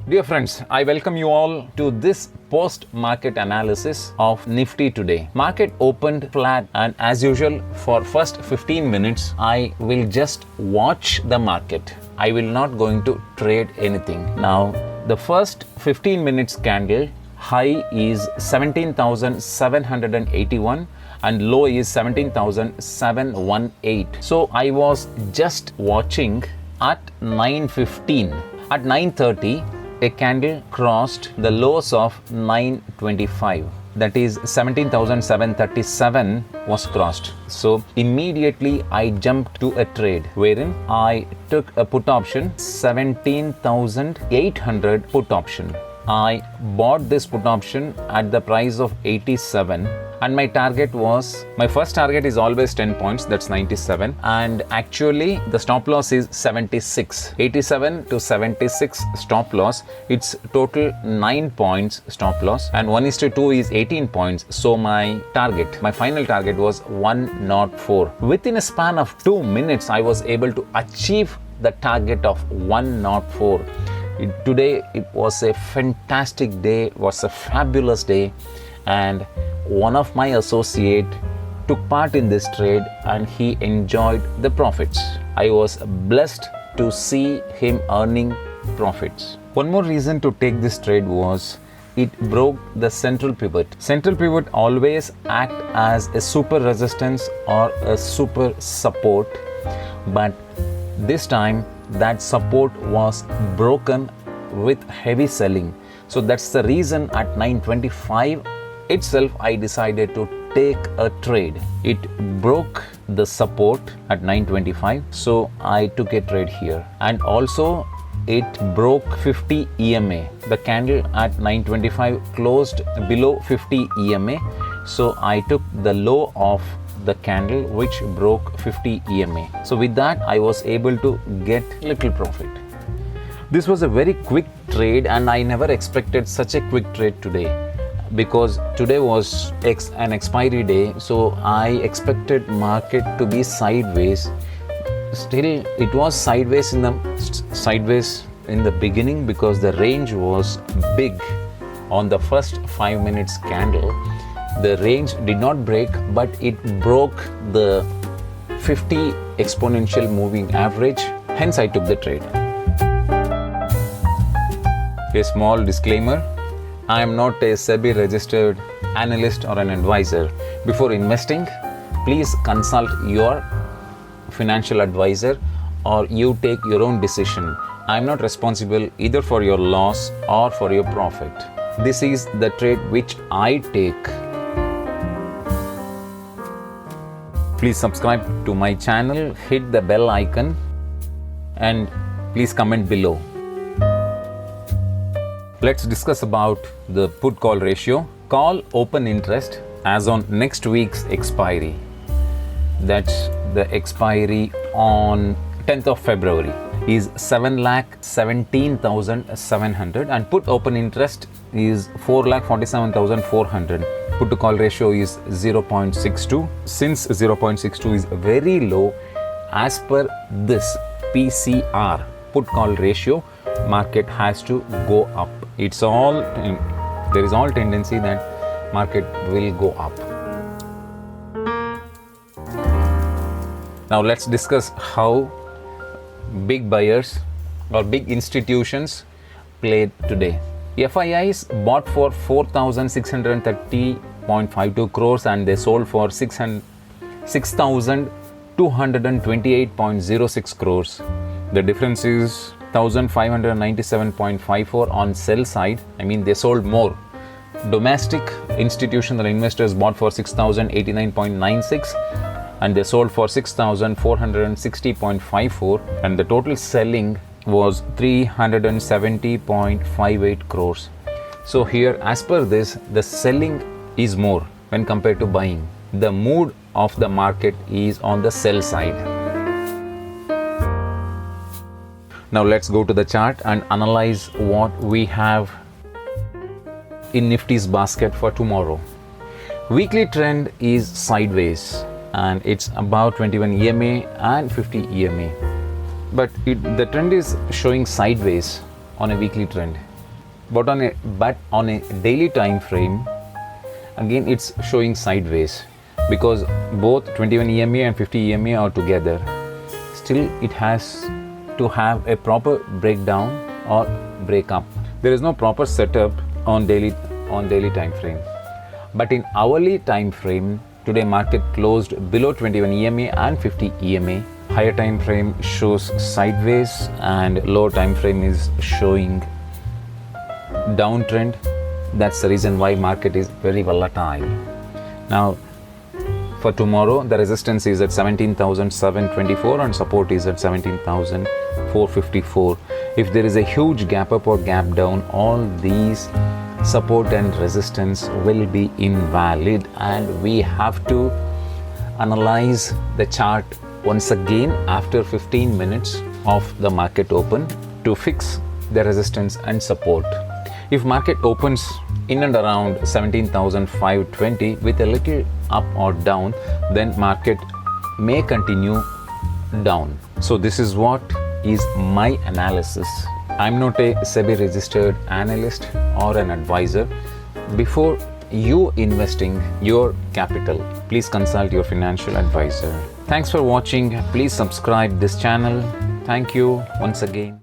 Dear friends, I welcome you all to this post-market analysis of Nifty today. Market opened flat and as usual for first 15 minutes, I will just watch the market. I will not going to trade anything. Now, the first 15 minutes candle high is 17,781 and low is 17,718. So I was just watching at 9:15. At 9:30, a candle crossed the lows of 925. That is 17,737 was crossed. So immediately I jumped to a trade wherein I took a put option 17,800 put option. I bought this put option at the price of 87 and my first target is always 10 points, that's 97, and actually the stop loss is 76. 87 to 76 stop loss, it's total 9 points stop loss, and 1:2 is 18 points. So my final target was 104. Within a span of 2 minutes, I was able to achieve the target of 104. Today it was a fantastic day, it was a fabulous day, and one of my associates took part in this trade and he enjoyed the profits. I was blessed to see him earning profits. One more reason to take this trade was it broke the central pivot. Central pivot always act as a super resistance or a super support, but this time that support was broken with heavy selling. So that's the reason at 9:25 itself I decided to take a trade. It broke the support at 9:25, so I took a trade here. And also it broke 50 EMA. The candle at 9:25 closed below 50 EMA, so I took the low of the candle which broke 50 EMA. So with that I was able to get little profit. This was a very quick trade and I never expected such a quick trade today, because today was an expiry day, so I expected market to be sideways. Still it was sideways in the beginning because the range was big. On the first 5 minutes candle, the range did not break, but it broke the 50 exponential moving average, hence I took the trade. A small disclaimer, I am not a SEBI registered analyst or an advisor. Before investing, please consult your financial advisor or you take your own decision. I am not responsible either for your loss or for your profit. This is the trade which I take. Please subscribe to my channel, hit the bell icon, and please comment below. Let's discuss about the put call ratio. Call open interest as on next week's expiry. That's the expiry on 10th of February is 7,17,700 and put open interest is 4,47,400. Put to call ratio is 0.62. Since 0.62 is very low, as per this PCR put call ratio, market has to go up. There is all tendency that market will go up. Now let's discuss how big buyers or big institutions played today. FIIs bought for 4,630.52 crores and they sold for 6,228.06 crores. The difference is 1,597.54 on sell side. I mean, they sold more. Domestic institutional investors bought for 6,089.96 and they sold for 6,460.54, and the total selling was 370.58 crores. So here, as per this, the selling is more when compared to buying. The mood of the market is on the sell side. Now let's go to the chart and analyze what we have in Nifty's basket for tomorrow. Weekly trend is sideways and it's about 21 EMA and 50 EMA. But the trend is showing sideways on a weekly trend. but on a daily time frame, again it's showing sideways because both 21 EMA and 50 EMA are together. Still, it has to have a proper breakdown or breakup. There is no proper setup on daily time frame. But in hourly time frame, today market closed below 21 EMA and 50 EMA. Higher time frame shows sideways and lower time frame is showing downtrend. That's the reason why market is very volatile. Now, for tomorrow, the resistance is at 17,724 and support is at 17,454. If there is a huge gap up or gap down, all these support and resistance will be invalid, and we have to analyze the chart once again after 15 minutes of the market open to fix the resistance and support. If market opens in and around 17,520 with a little up or down, then market may continue down. So this is what is my analysis. I'm not a SEBI registered analyst or an advisor. Before you investing your capital, please consult your financial advisor. Thanks for watching. Please subscribe this channel. Thank you once again.